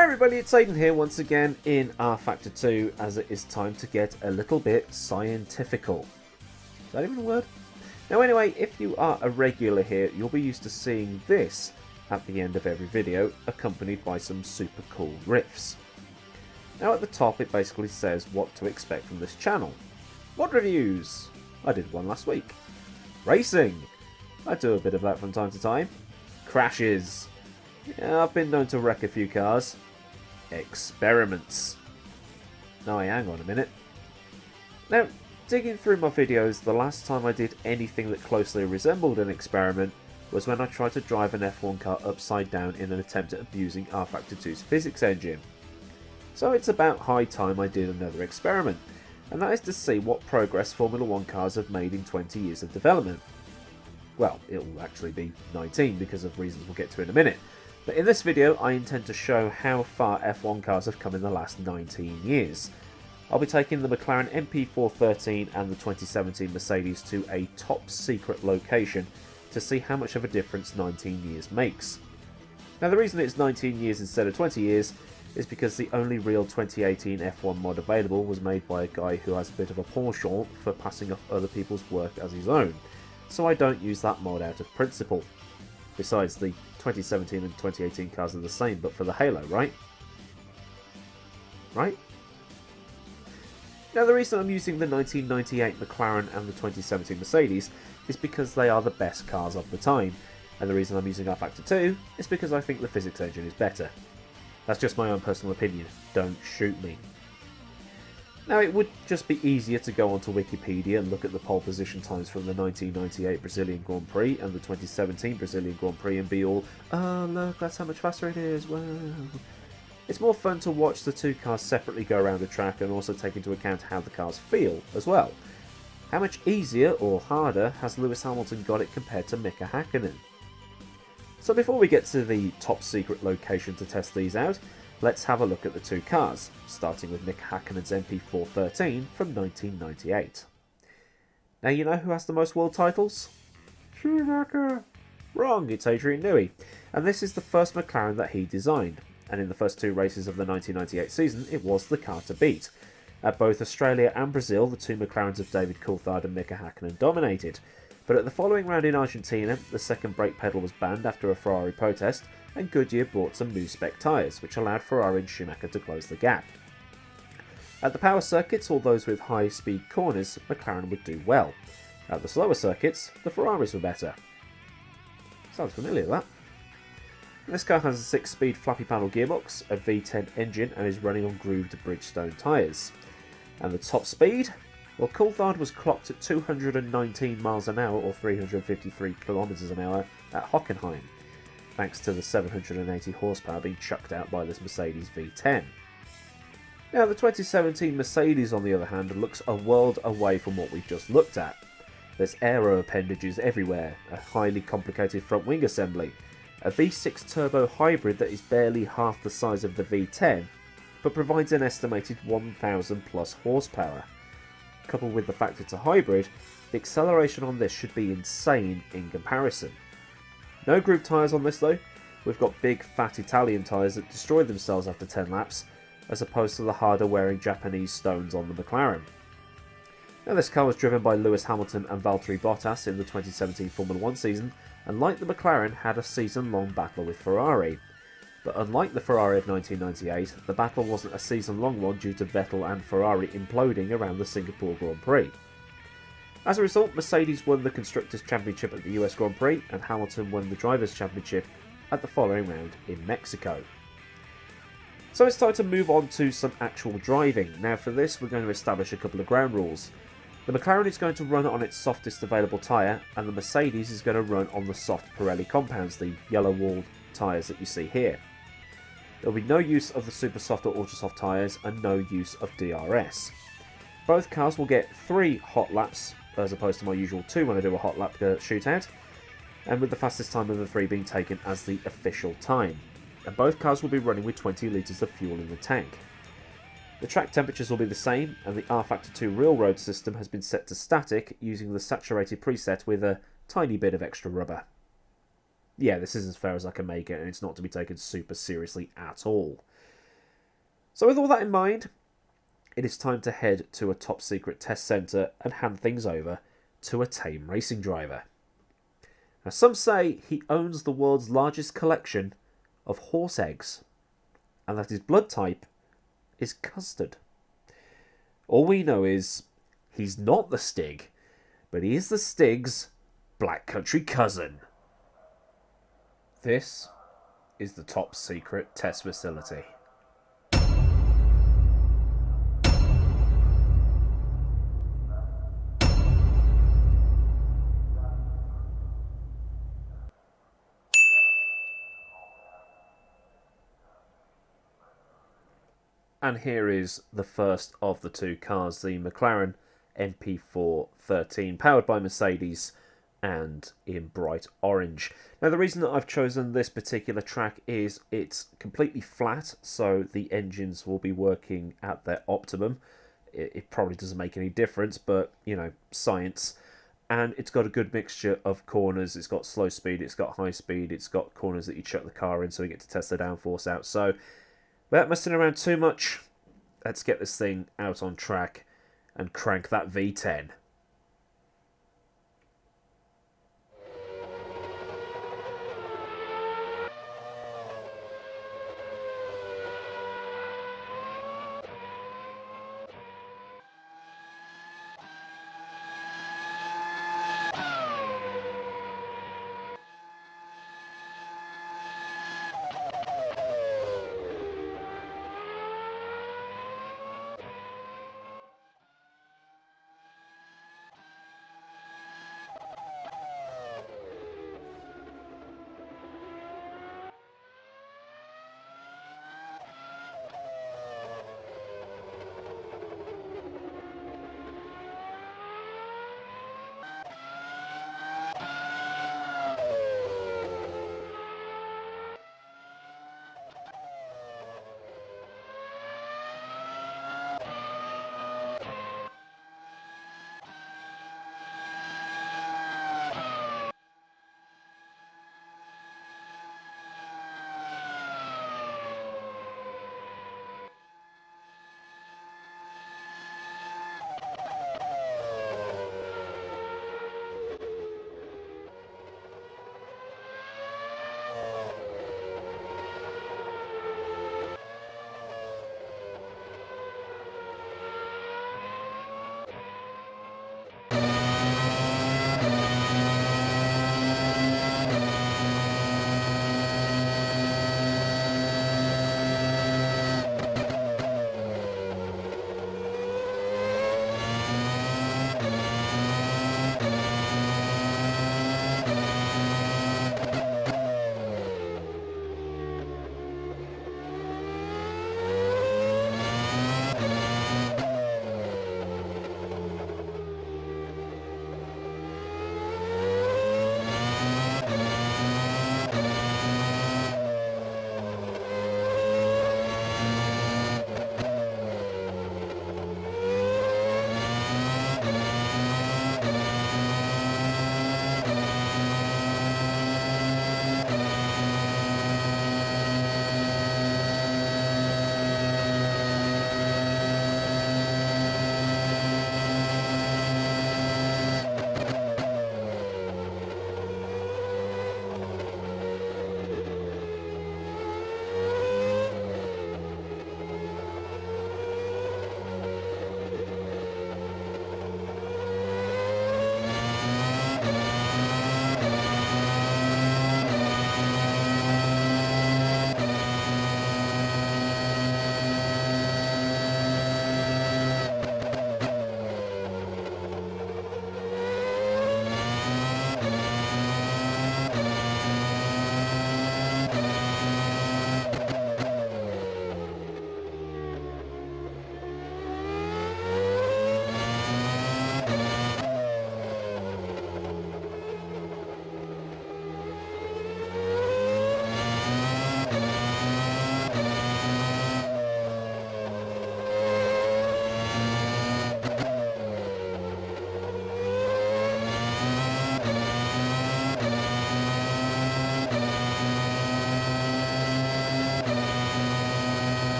Hi everybody, it's Aidan here once again in R Factor 2 as it is time to get a little bit scientifical. Is that even a word? Now anyway, if you are a regular here, you'll be used to seeing this at the end of every video, accompanied by some super cool riffs. Now at the top it basically says what to expect from this channel. Mod reviews. I did one last week. Racing. I do a bit of that from time to time. Crashes. Yeah, I've been known to wreck a few cars. Experiments. Now, hang on a minute. Now, digging through my videos, the last time I did anything that closely resembled an experiment was when I tried to drive an F1 car upside down in an attempt at abusing R Factor 2's physics engine. So it's about high time I did another experiment, and that is to see what progress Formula 1 cars have made in 20 years of development. Well, it'll actually be 19 because of reasons we'll get to in a minute. But in this video, I intend to show how far F1 cars have come in the last 19 years. I'll be taking the McLaren MP413 and the 2017 Mercedes to a top secret location to see how much of a difference 19 years makes. Now the reason it's 19 years instead of 20 years is because the only real 2018 F1 mod available was made by a guy who has a bit of a penchant for passing off other people's work as his own, so I don't use that mod out of principle. Besides, the 2017 and 2018 cars are the same, but for the halo, right? Right? Now the reason I'm using the 1998 McLaren and the 2017 Mercedes is because they are the best cars of the time, and the reason I'm using R Factor 2 is because I think the physics engine is better. That's just my own personal opinion, don't shoot me. Now it would just be easier to go onto Wikipedia and look at the pole position times from the 1998 Brazilian Grand Prix and the 2017 Brazilian Grand Prix and be all, oh look, that's how much faster it is, wow. It's more fun to watch the two cars separately go around a track and also take into account how the cars feel as well. How much easier or harder has Lewis Hamilton got it compared to Mika Hakkinen? So before we get to the top secret location to test these out, let's have a look at the two cars, starting with Mika Hakkinen's MP413 from 1998. Now you know who has the most world titles? Schumacher! Wrong, it's Adrian Newey, and this is the first McLaren that he designed, and in the first two races of the 1998 season it was the car to beat. At both Australia and Brazil, the two McLarens of David Coulthard and Mika Hakkinen dominated, but at the following round in Argentina, the second brake pedal was banned after a Ferrari protest, and Goodyear brought some new spec tyres, which allowed Ferrari and Schumacher to close the gap. At the power circuits, or those with high-speed corners, McLaren would do well. At the slower circuits, the Ferraris were better. Sounds familiar, that. This car has a 6-speed flappy panel gearbox, a V10 engine, and is running on grooved Bridgestone tyres. And the top speed? Well, Coulthard was clocked at 219 miles an hour, or 353 kilometers an hour, at Hockenheim, thanks to the 780 horsepower being chucked out by this Mercedes V10. Now the 2017 Mercedes on the other hand looks a world away from what we've just looked at. There's aero appendages everywhere, a highly complicated front wing assembly, a V6 turbo hybrid that is barely half the size of the V10, but provides an estimated 1000 plus horsepower. Coupled with the fact it's a hybrid, the acceleration on this should be insane in comparison. No groove tyres on this though. We've got big fat Italian tyres that destroy themselves after 10 laps, as opposed to the harder wearing Japanese stones on the McLaren. Now this car was driven by Lewis Hamilton and Valtteri Bottas in the 2017 Formula 1 season, and like the McLaren had a season-long battle with Ferrari. But unlike the Ferrari of 1998, the battle wasn't a season-long one due to Vettel and Ferrari imploding around the Singapore Grand Prix. As a result, Mercedes won the Constructors' Championship at the US Grand Prix, and Hamilton won the Drivers' Championship at the following round in Mexico. So it's time to move on to some actual driving. Now for this, we're going to establish a couple of ground rules. The McLaren is going to run on its softest available tyre, and the Mercedes is going to run on the soft Pirelli compounds, the yellow-walled tyres that you see here. There will be no use of the super soft or ultra soft tyres, and no use of DRS. Both cars will get 3 hot laps, as opposed to my usual 2 when I do a hot lap shootout, and with the fastest time of the 3 being taken as the official time. And both cars will be running with 20 litres of fuel in the tank. The track temperatures will be the same, and the R Factor 2 railroad system has been set to static using the saturated preset with a tiny bit of extra rubber. Yeah, this is as fair as I can make it, and it's not to be taken super seriously at all. So with all that in mind, it is time to head to a top secret test centre and hand things over to a tame racing driver. Now some say he owns the world's largest collection of horse eggs, and that his blood type is custard. All we know is he's not the Stig, but he is the Stig's black country cousin. This is the top secret test facility. And here is the first of the two cars, the McLaren MP413, powered by Mercedes and in bright orange. Now the reason that I've chosen this particular track is it's completely flat, so the engines will be working at their optimum. It probably doesn't make any difference, but, you know, science. And it's got a good mixture of corners. It's got slow speed, it's got high speed, it's got corners that you chuck the car in so you get to test the downforce out. So without messing around too much, let's get this thing out on track and crank that V10.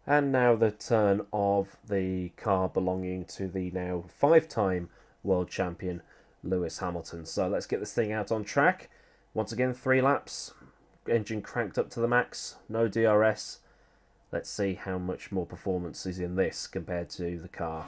And now the turn of the car belonging to the now 5-time world champion Lewis Hamilton. So let's get this thing out on track. Once again, 3 laps, engine cranked up to the max, no DRS. Let's see how much more performance is in this compared to the car.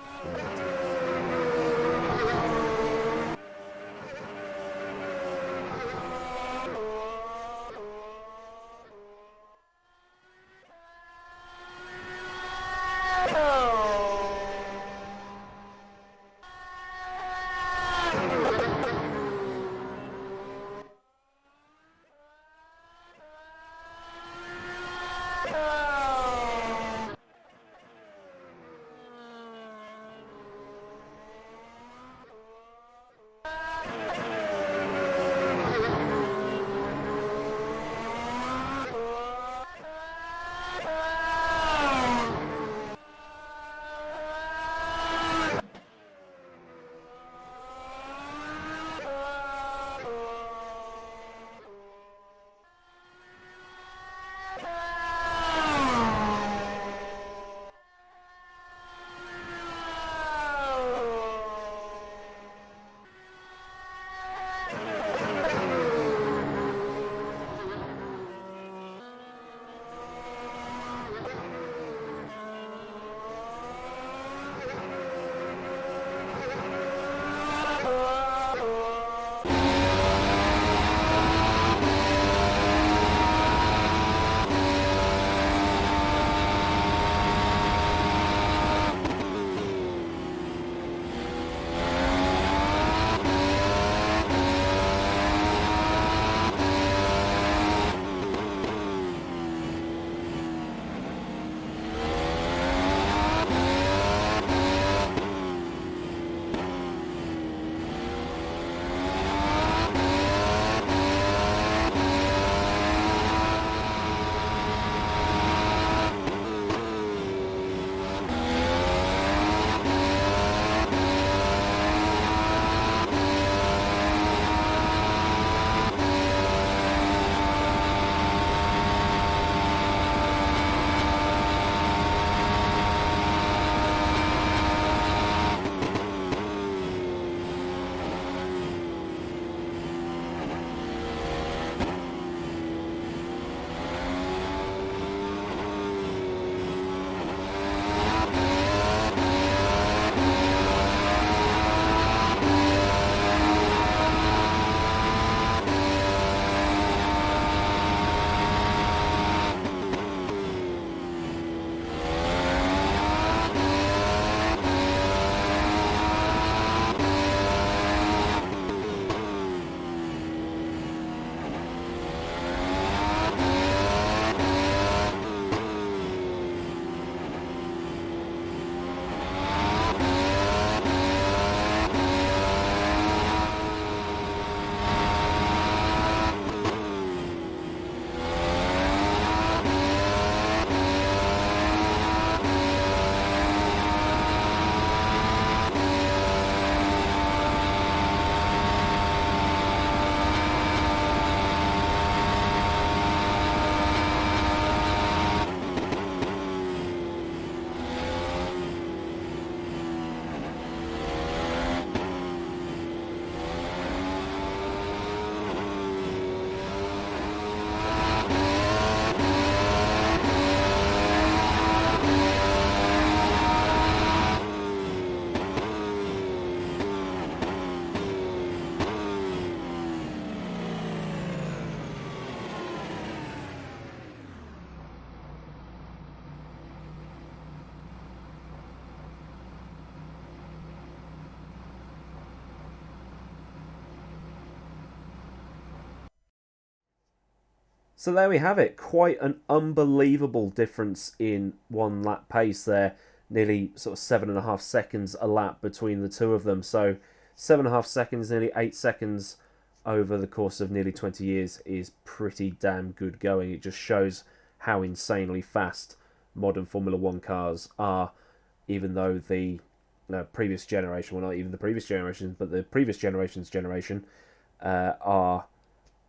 So there we have it. Quite an unbelievable difference in 1 lap pace there. Nearly sort of 7.5 seconds a lap between the two of them. So 7.5 seconds, nearly 8 seconds over the course of nearly 20 years is pretty damn good going. It just shows how insanely fast modern Formula One cars are, even though the previous generation, well, not even the previous generation, but the previous generation's generation are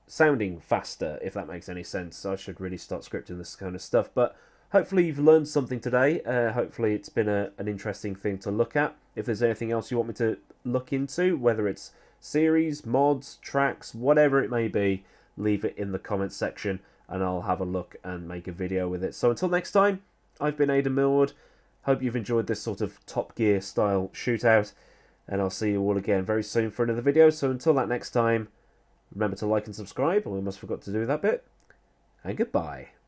sounding faster, if that makes any sense. So I should really start scripting this kind of stuff. But hopefully you've learned something today. Hopefully it's been an interesting thing to look at. If there's anything else you want me to look into, whether it's series, mods, tracks, whatever it may be, leave it in the comments section and I'll have a look and make a video with it. So until next time, I've been Aidan Millward. Hope you've enjoyed this sort of Top Gear style shootout, and I'll see you all again very soon for another video. So until that next time, remember to like and subscribe. I almost forgot to do that bit. And goodbye.